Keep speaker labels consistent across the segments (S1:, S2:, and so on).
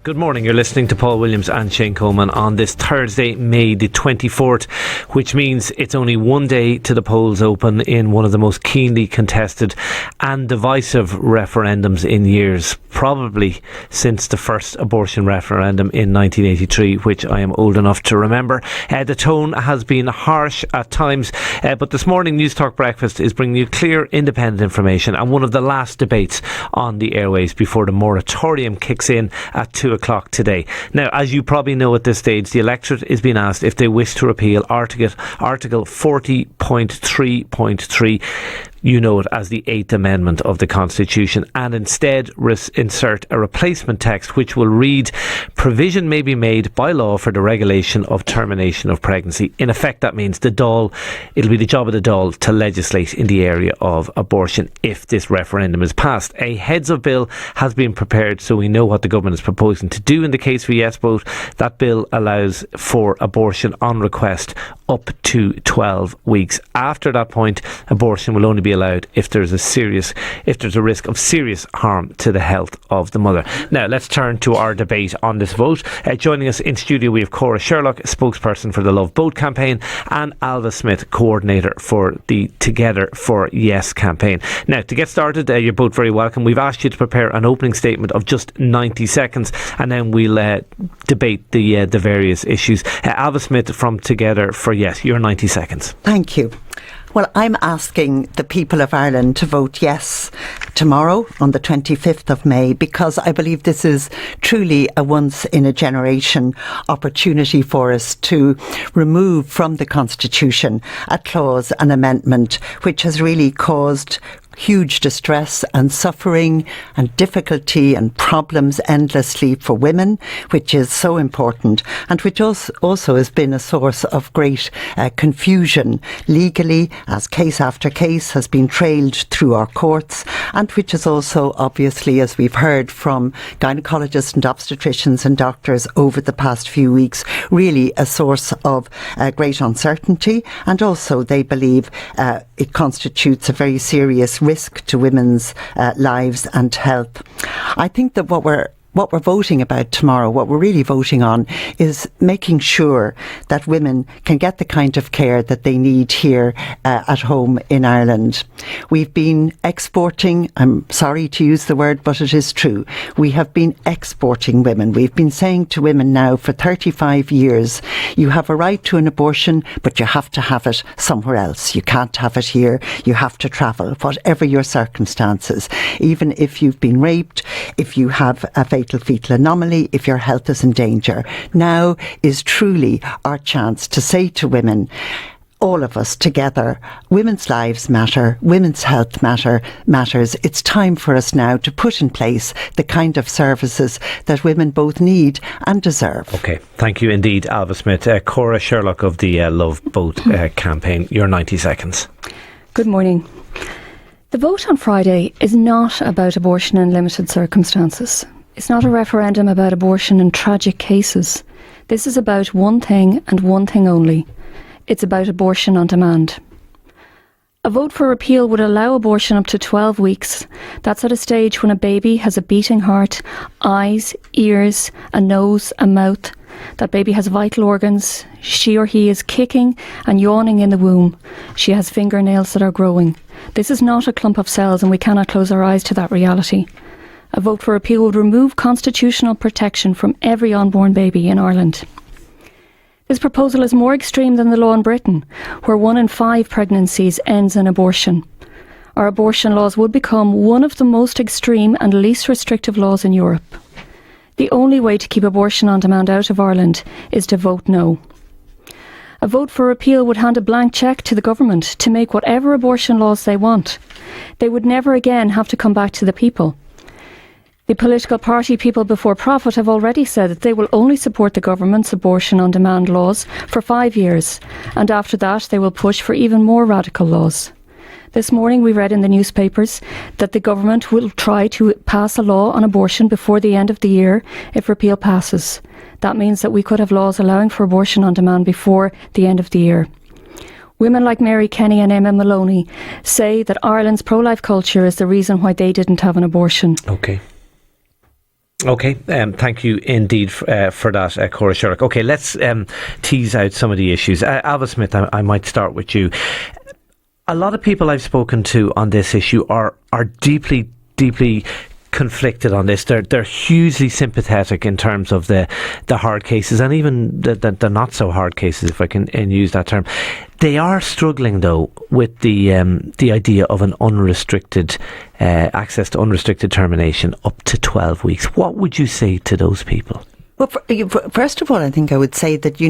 S1: Good morning. You're listening to Paul Williams and Shane Coleman on this Thursday, May the 24th, which means it's only one day to the polls open in one of the most keenly contested and divisive referendums in years, probably since the first abortion referendum in 1983, which I am old enough to remember. The tone has been harsh at times, but this morning Newstalk Breakfast is bringing you clear, independent information and one of the last debates on the airways before the moratorium kicks in at 2 o'clock today. Now, as you probably know at this stage, the electorate is being asked if they wish to repeal Article 40.3.3. You know it as the 8th Amendment of the Constitution, and instead insert a replacement text which will read, provision may be made by law for the regulation of termination of pregnancy. In effect, that means it'll be the job of the Dáil to legislate in the area of abortion if this referendum is passed. A heads of bill has been prepared, so we know what the government is proposing to do in the case for Yes Vote. That bill allows for abortion on request up to 12 weeks. After that point, abortion will only be allowed if there's a risk of serious harm to the health of the mother. Now let's turn to our debate on this vote. Joining us in studio we have Cora Sherlock, spokesperson for the LoveBoth campaign, and Ailbhe Smyth, coordinator for the Together for Yes campaign. Now, to get started, you're both very welcome. We've asked you to prepare an opening statement of just 90 seconds and then we'll debate the various issues. Ailbhe Smyth from Together for Yes, your 90 seconds.
S2: Thank you. Well, I'm asking the people of Ireland to vote yes tomorrow on the 25th of May because I believe this is truly a once-in-a-generation opportunity for us to remove from the Constitution a clause, an amendment, which has really caused huge distress and suffering and difficulty and problems endlessly for women, which is so important, and which also has been a source of great confusion legally, as case after case has been trailed through our courts, and which is also obviously, as we've heard from gynecologists and obstetricians and doctors over the past few weeks, really a source of great uncertainty, and also they believe it constitutes a very serious risk to women's lives and health. I think that what we're voting about tomorrow, what we're really voting on, is making sure that women can get the kind of care that they need here at home in Ireland. We've been exporting, I'm sorry to use the word, but it is true. We have been exporting women. We've been saying to women now for 35 years, you have a right to an abortion, but you have to have it somewhere else. You can't have it here. You have to travel, whatever your circumstances. Even if you've been raped, if you have a fetal anomaly, if your health is in danger. Now is truly our chance to say to women, all of us together, women's lives matter, women's health matters. It's time for us now to put in place the kind of services that women both need and deserve. OK, thank you indeed, Ailbhe Smyth. Cora Sherlock of the LoveBoth campaign, your 90 seconds.
S3: Good morning. The vote on Friday is not about abortion in limited circumstances. It's not a referendum about abortion in tragic cases. This is about one thing and one thing only. It's about abortion on demand. A vote for repeal would allow abortion up to 12 weeks. That's at a stage when a baby has a beating heart, eyes, ears, a nose, a mouth. That baby has vital organs. She or he is kicking and yawning in the womb. She has fingernails that are growing. This is not a clump of cells, and we cannot close our eyes to that reality. A vote for repeal would remove constitutional protection from every unborn baby in Ireland. This proposal is more extreme than the law in Britain, where 1 in 5 pregnancies ends in abortion. Our abortion laws would become one of the most extreme and least restrictive laws in Europe. The only way to keep abortion on demand out of Ireland is to vote no. A vote for repeal would hand a blank cheque to the government to make whatever abortion laws they want. They would never again have to come back to the people. The political party People Before Profit have already said that they will only support the government's abortion on demand laws for 5 years, and after that they will push for even more radical laws. This morning we read in the newspapers that the government will try to pass a law on abortion before the end of the year if repeal passes. That means that we could have laws allowing for abortion on demand before the end of the year. Women like Mary Kenny and Emma Maloney say that Ireland's pro-life culture is the reason why they didn't have an abortion.
S1: Okay. Okay, thank you indeed for that, Cora Sherlock. Okay, let's tease out some of the issues. Ailbhe Smyth, I might start with you. A lot of people I've spoken to on this issue are deeply conflicted on this. They're hugely sympathetic in terms of the hard cases, and even the not so hard cases, if I can use that term. They are struggling though with the idea of an unrestricted access to unrestricted termination up to 12 weeks. What would you say to those people?
S2: Well, first of all, I think I would say that,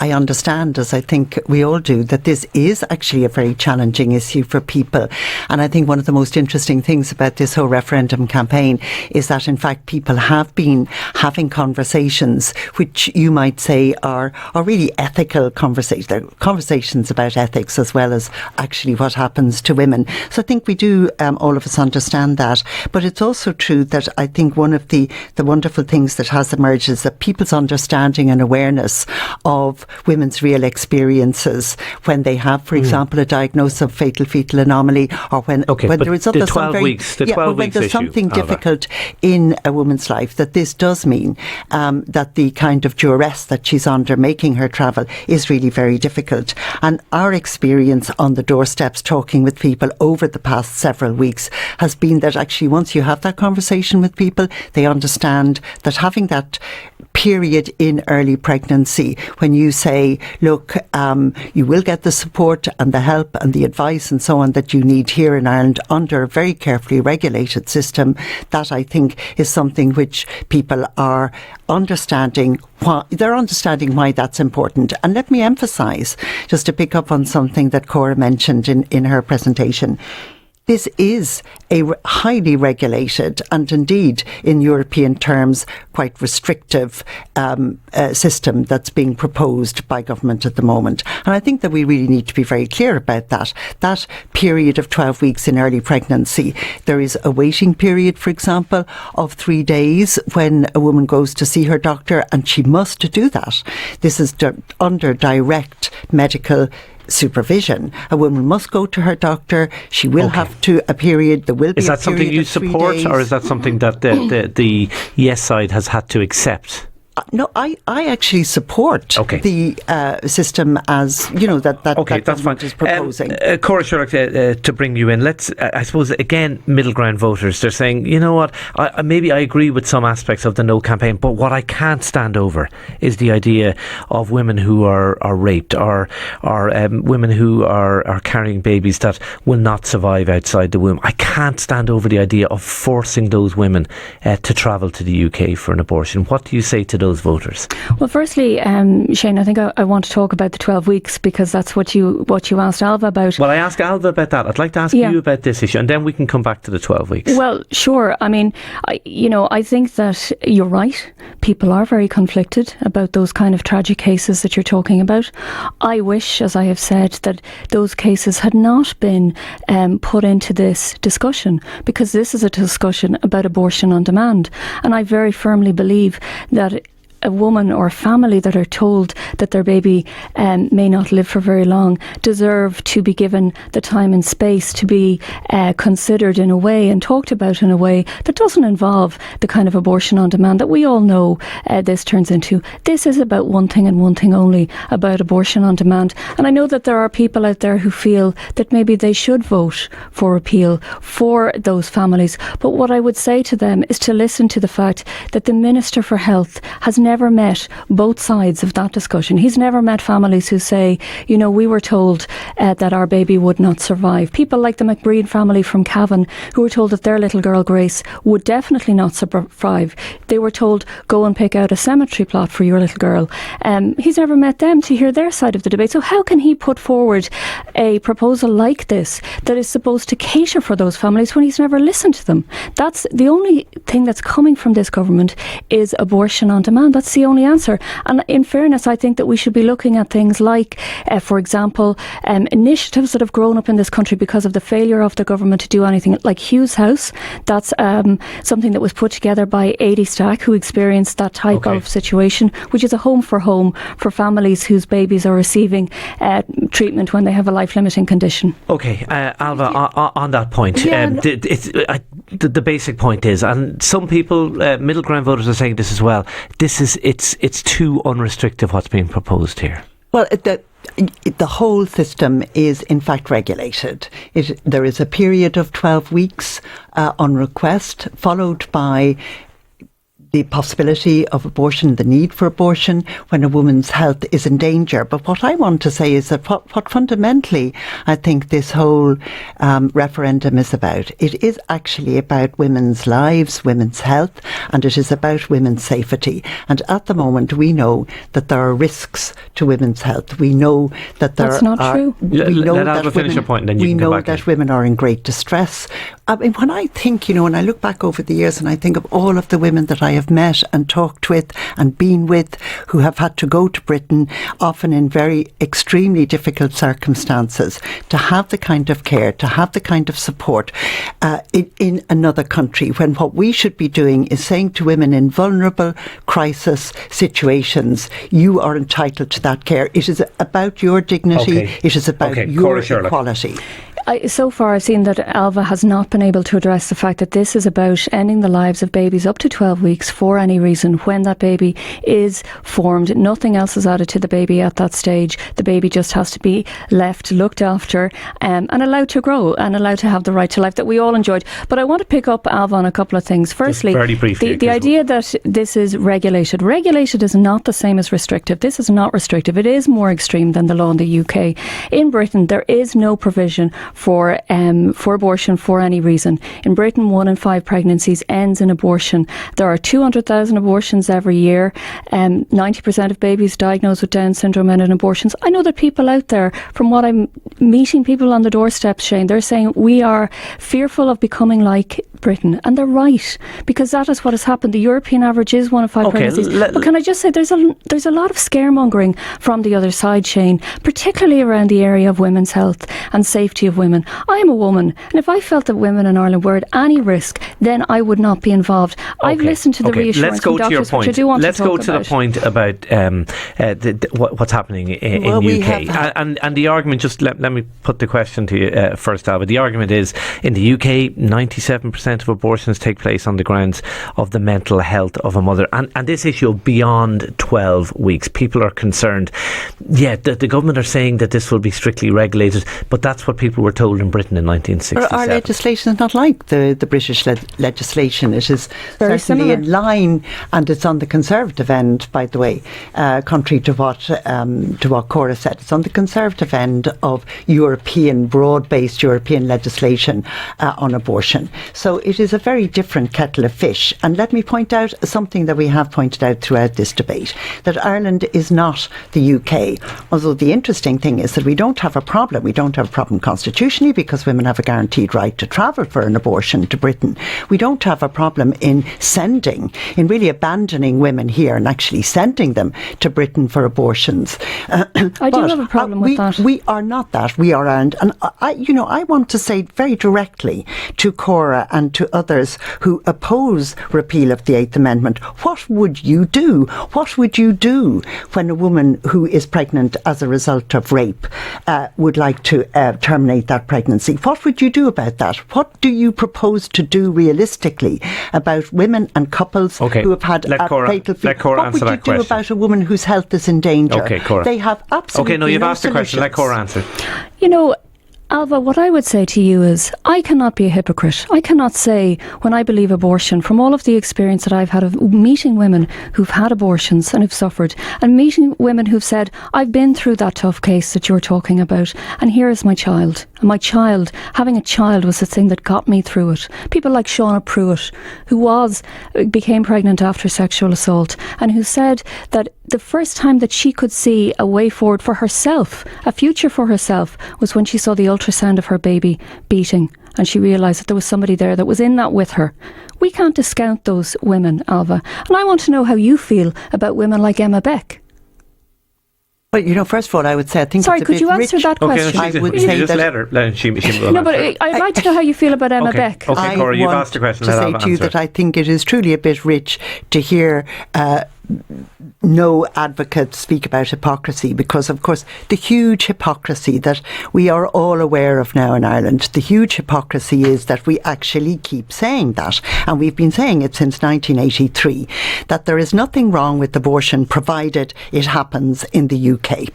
S2: I understand, as I think we all do, that this is actually a very challenging issue for people. And I think one of the most interesting things about this whole referendum campaign is that, in fact, people have been having conversations which you might say are really ethical conversations. They're conversations about ethics as well as actually what happens to women. So I think we do, all of us, understand that. But it's also true that I think one of the wonderful things that has emerged is that people's understanding and awareness of women's real experiences when they have, for example, a diagnosis of fatal fetal anomaly, or when there is
S1: the 12 weeks
S2: when there's something difficult in a woman's life, that this does mean that the kind of duress that she's under making her travel is really very difficult. And our experience on the doorsteps talking with people over the past several weeks has been that actually once you have that conversation with people, they understand that having that period in early pregnancy when you say, look, you will get the support and the help and the advice and so on that you need here in Ireland under a very carefully regulated system, that I think is something which people are understanding. They're understanding why that's important. And let me emphasise, just to pick up on something that Cora mentioned in her presentation, this is a highly regulated and indeed, in European terms, quite restrictive system that's being proposed by government at the moment. And I think that we really need to be very clear about that. That period of 12 weeks in early pregnancy, there is a waiting period, for example, of 3 days when a woman goes to see her doctor, and she must do that. This is under direct medical supervision. A woman must go to her doctor. She will have to a period. There will be.
S1: Is that something you support, or is that something that the Yes side has had to accept?
S2: No, I actually support the system as, that government is proposing.
S1: Cora Sherlock, to bring you in, let's, I suppose, again, middle ground voters, they're saying, you know what, maybe I agree with some aspects of the No campaign, but what I can't stand over is the idea of women who are raped, or women who are carrying babies that will not survive outside the womb. I can't stand over the idea of forcing those women to travel to the UK for an abortion. What do you say to those voters?
S3: Well, firstly, Shane, I think I want to talk about the 12 weeks because that's what you asked Ailbhe about.
S1: Well, I asked Ailbhe about that. I'd like to ask you about this issue, and then we can come back to the 12 weeks.
S3: Well, sure. I mean, I think that you're right. People are very conflicted about those kind of tragic cases that you're talking about. I wish, as I have said, that those cases had not been put into this discussion, because this is a discussion about abortion on demand. And I very firmly believe that a woman or a family that are told that their baby may not live for very long deserve to be given the time and space to be considered in a way and talked about in a way that doesn't involve the kind of abortion on demand that we all know this turns into. This is about one thing and one thing only, about abortion on demand. And I know that there are people out there who feel that maybe they should vote for repeal for those families. But what I would say to them is to listen to the fact that the Minister for Health has never met both sides of that discussion. He's never met families who say, we were told that our baby would not survive. People like the McBreen family from Cavan, who were told that their little girl Grace would definitely not survive. They were told, go and pick out a cemetery plot for your little girl. He's never met them to hear their side of the debate. So how can he put forward a proposal like this that is supposed to cater for those families when he's never listened to them? That's the only thing that's coming from this government, is abortion on demand. That's the only answer. And in fairness, I think that we should be looking at things like, for example, initiatives that have grown up in this country because of the failure of the government to do anything, like Hughes House. That's something that was put together by Ailbhe Smyth, who experienced that type of situation, which is a home for families whose babies are receiving treatment when they have a life-limiting condition.
S1: Okay, Ailbhe, on that point, the basic point is, and some people, middle ground voters, are saying this as well. It's too unrestrictive what's being proposed here.
S2: Well, the whole system is in fact regulated. There is a period of 12 weeks on request, followed by the possibility of abortion, the need for abortion when a woman's health is in danger. But what I want to say is that what fundamentally I think this whole referendum is about, it is actually about women's lives, women's health, and it is about women's safety. And at the moment, we know that there are risks to women's health. We know that there
S3: That's not true.
S1: We know that finish your point, and then you can come back in.
S2: Women are in great distress. I mean, when I think, when I look back over the years and I think of all of the women that I have met and talked with and been with who have had to go to Britain, often in very extremely difficult circumstances, to have the kind of care, to have the kind of support in another country, when what we should be doing is saying to women in vulnerable crisis situations, you are entitled to that care. It is about your dignity.
S1: Okay.
S2: It is about your equality.
S3: So far I've seen that Ailbhe has not been able to address the fact that this is about ending the lives of babies up to 12 weeks for any reason. When that baby is formed, nothing else is added to the baby at that stage. The baby just has to be left, looked after, and allowed to grow and allowed to have the right to life that we all enjoyed. But I want to pick up, Ailbhe, on a couple of things. Firstly,
S1: very briefly,
S3: the idea that this is regulated. Regulated is not the same as restrictive. This is not restrictive. It is more extreme than the law in the UK. In Britain, there is no provision for abortion for any reason. In Britain, 1 in 5 pregnancies ends in abortion. There are 200,000 abortions every year. 90% of babies diagnosed with Down syndrome end in abortions. I know that people out there, from what I'm meeting people on the doorstep, Shane, they're saying we are fearful of becoming like Britain, and they're right, because that is what has happened. The European average is 1 in 5 pregnancies. But can I just say, there's a lot of scaremongering from the other side, Shane, particularly around the area of women's health and safety of women. I am a woman, and if I felt that women in Ireland were at any risk, then I would not be involved. I've listened to the reassurance from doctors, which I do want to talk about.
S1: Let's go to the point about what's happening in the UK. And the argument, just let me put the question to you first, Ailbhe. The argument is, in the UK, 97% of abortions take place on the grounds of the mental health of a mother. And this issue beyond 12 weeks. People are concerned. Yeah, the government are saying that this will be strictly regulated, but that's what people were told in Britain in 1967.
S2: Our legislation is not like the British legislation. It is
S3: very
S2: certainly
S3: similar.
S2: in line, and it's on the conservative end, by the way, contrary to what Cora said. It's on the conservative end of European, broad-based European legislation on abortion. So it is a very different kettle of fish. And let me point out something that we have pointed out throughout this debate, that Ireland is not the UK. Although the interesting thing is that we don't have a problem. We don't have a problem constitutionally, because women have a guaranteed right to travel for an abortion to Britain. We don't have a problem in really abandoning women here and actually sending them to Britain for abortions.
S3: I do have a problem with that.
S2: We are not that. We are Ireland. And I want to say very directly to Cora and to others who oppose repeal of the 8th Amendment, what would you do? What would you do when a woman who is pregnant as a result of rape would like to terminate that pregnancy? What would you do about that? What do you propose to do realistically about women and couples who have had a fatal fetus? What would you do about a woman whose health is in danger?
S1: Okay, Cora.
S2: They have absolutely
S1: you've
S2: no
S1: asked the question. Let Cora answer.
S3: Ailbhe, what I would say to you is, I cannot be a hypocrite. I cannot say, when I believe abortion, from all of the experience that I've had of meeting women who've had abortions and who've suffered, and meeting women who've said, I've been through that tough case that you're talking about, and here is my child. And my child, having a child was the thing that got me through it. People like Shauna Pruitt, who became pregnant after sexual assault, and who said that the first time that she could see a way forward for herself, a future for herself, was when she saw the ultrasound of her baby beating, and she realised that there was somebody there that was in that with her. We can't discount those women, Ailbhe. And I want to know how you feel about women like Emma Beck.
S2: Well, first of all, I would say I think.
S3: Sorry,
S2: it's a
S3: could
S2: bit
S3: you answer
S2: rich.
S3: that question?
S2: I would say
S1: just
S2: that.
S1: let her. She will
S3: no, but
S1: answer.
S3: I'd like to know how you feel about Emma Beck.
S1: Okay, Cora, you've asked the question.
S2: I want to say to you that I think it is truly a bit rich to hear no advocates speak about hypocrisy, because of course the huge hypocrisy that we are all aware of now in Ireland, the huge hypocrisy is that we actually keep saying that, and we've been saying it since 1983, that there is nothing wrong with abortion provided it happens in the UK.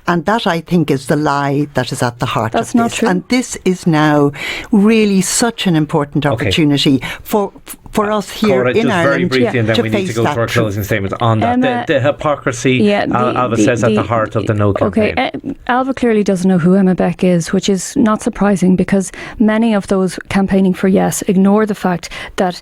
S2: And that, I think, is the lie that is at the heart of this.
S3: That's not true.
S2: And this is now really such an important opportunity for us here
S1: Cora,
S2: in
S1: just
S2: Ireland,
S1: very briefly, and then we need to go to our closing statements on that. The hypocrisy, Ailbhe says, at the heart of the No campaign.
S3: Okay, Ailbhe clearly doesn't know who Emma Beck is, which is not surprising, because many of those campaigning for Yes ignore the fact that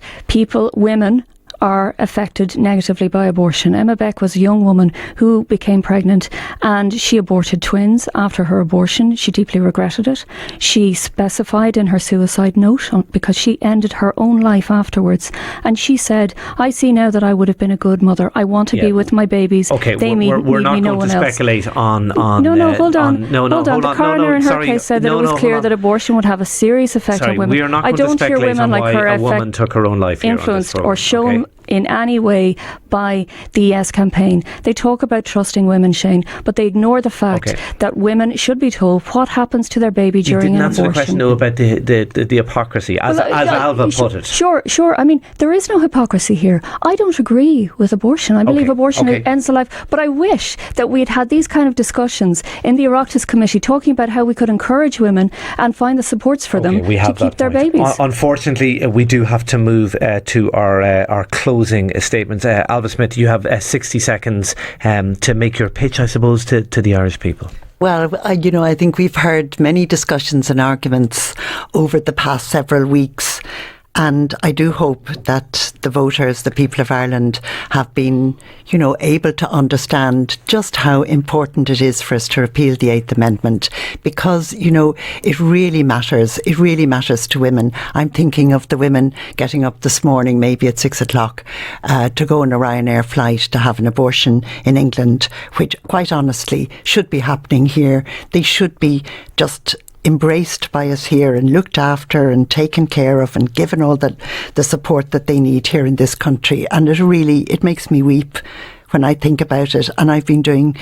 S3: women are affected negatively by abortion. Emma Beck was a young woman who became pregnant, and she aborted twins after her abortion. She deeply regretted it. She specified in her suicide note, because she ended her own life afterwards, and she said, I see now that I would have been a good mother. I want to be with my babies.
S1: Okay,
S3: they
S1: we're not going to speculate on
S3: hold on. The coroner in her case said that it was clear that abortion would have a serious effect on women.
S1: We are not going to speculate on why a woman took her own life here
S3: influenced
S1: on this
S3: or shown in any way by the Yes campaign. They talk about trusting women, Shane, but they ignore the fact that women should be told what happens to their baby during an abortion.
S1: You didn't answer the question, about the hypocrisy, as Ailbhe put it.
S3: Sure. I mean, there is no hypocrisy here. I don't agree with abortion. I believe abortion ends the life, but I wish that we had had these kind of discussions in the Oireachtas Committee, talking about how we could encourage women and find the supports for them to keep their babies.
S1: Unfortunately, we do have to move to our closing statements. Ailbhe Smyth, you have 60 seconds to make your pitch, I suppose, to the Irish people.
S2: Well, I think we've heard many discussions and arguments over the past several weeks. And I do hope that the voters, the people of Ireland, have been, able to understand just how important it is for us to repeal the Eighth Amendment, because, it really matters. It really matters to women. I'm thinking of the women getting up this morning, maybe at 6 o'clock, to go on a Ryanair flight to have an abortion in England, which, quite honestly, should be happening here. They should be just embraced by us here and looked after and taken care of and given all the support that they need here in this country. And it makes me weep when I think about it. And I've been doing,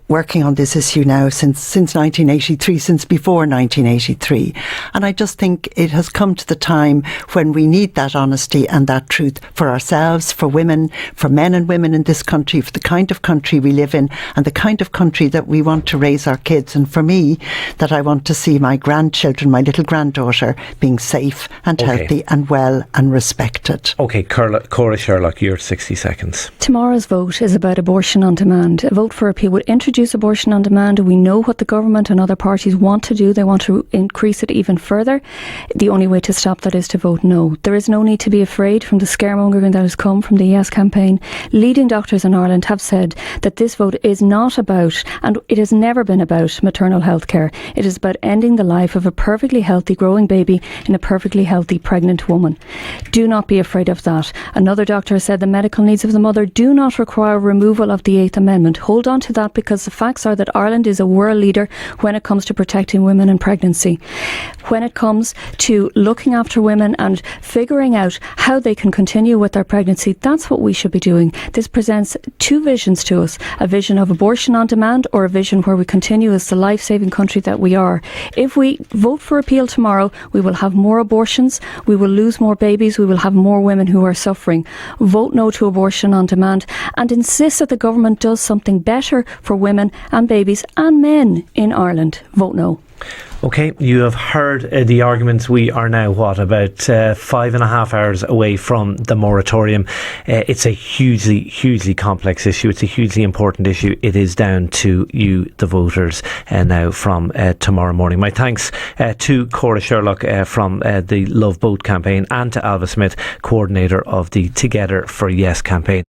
S2: working on this issue now since 1983, since before 1983. And I just think it has come to the time when we need that honesty and that truth for ourselves, for women, for men and women in this country, for the kind of country we live in and the kind of country that we want to raise our kids. And for me, that I want to see my grandchildren, my little granddaughter, being safe and healthy and well and respected.
S1: Okay, Cora Sherlock, your 60 seconds.
S3: Tomorrow's vote is about abortion on demand. A vote for repeal would introduce abortion on demand. We know what the government and other parties want to do. They want to increase it even further. The only way to stop that is to vote no. There is no need to be afraid from the scaremongering that has come from the Yes campaign. Leading doctors in Ireland have said that this vote is not about, and it has never been about, maternal health care. It is about ending the life of a perfectly healthy growing baby in a perfectly healthy pregnant woman. Do not be afraid of that. Another doctor said the medical needs of the mother do not require removal of the Eighth Amendment. Hold on to that, because the facts are that Ireland is a world leader when it comes to protecting women in pregnancy. When it comes to looking after women and figuring out how they can continue with their pregnancy, that's what we should be doing. This presents two visions to us, a vision of abortion on demand or a vision where we continue as the life-saving country that we are. If we vote for repeal tomorrow, we will have more abortions, we will lose more babies, we will have more women who are suffering. Vote no to abortion on demand and insist that the government does something better for women and babies and men in Ireland. Vote no.
S1: Okay, you have heard the arguments. We are now, about 5.5 hours away from the moratorium. It's a hugely complex issue. It's a hugely important issue. It is down to you, the voters, now from tomorrow morning. My thanks to Cora Sherlock from the LoveBoth campaign, and to Ailbhe Smyth, coordinator of the Together for Yes campaign.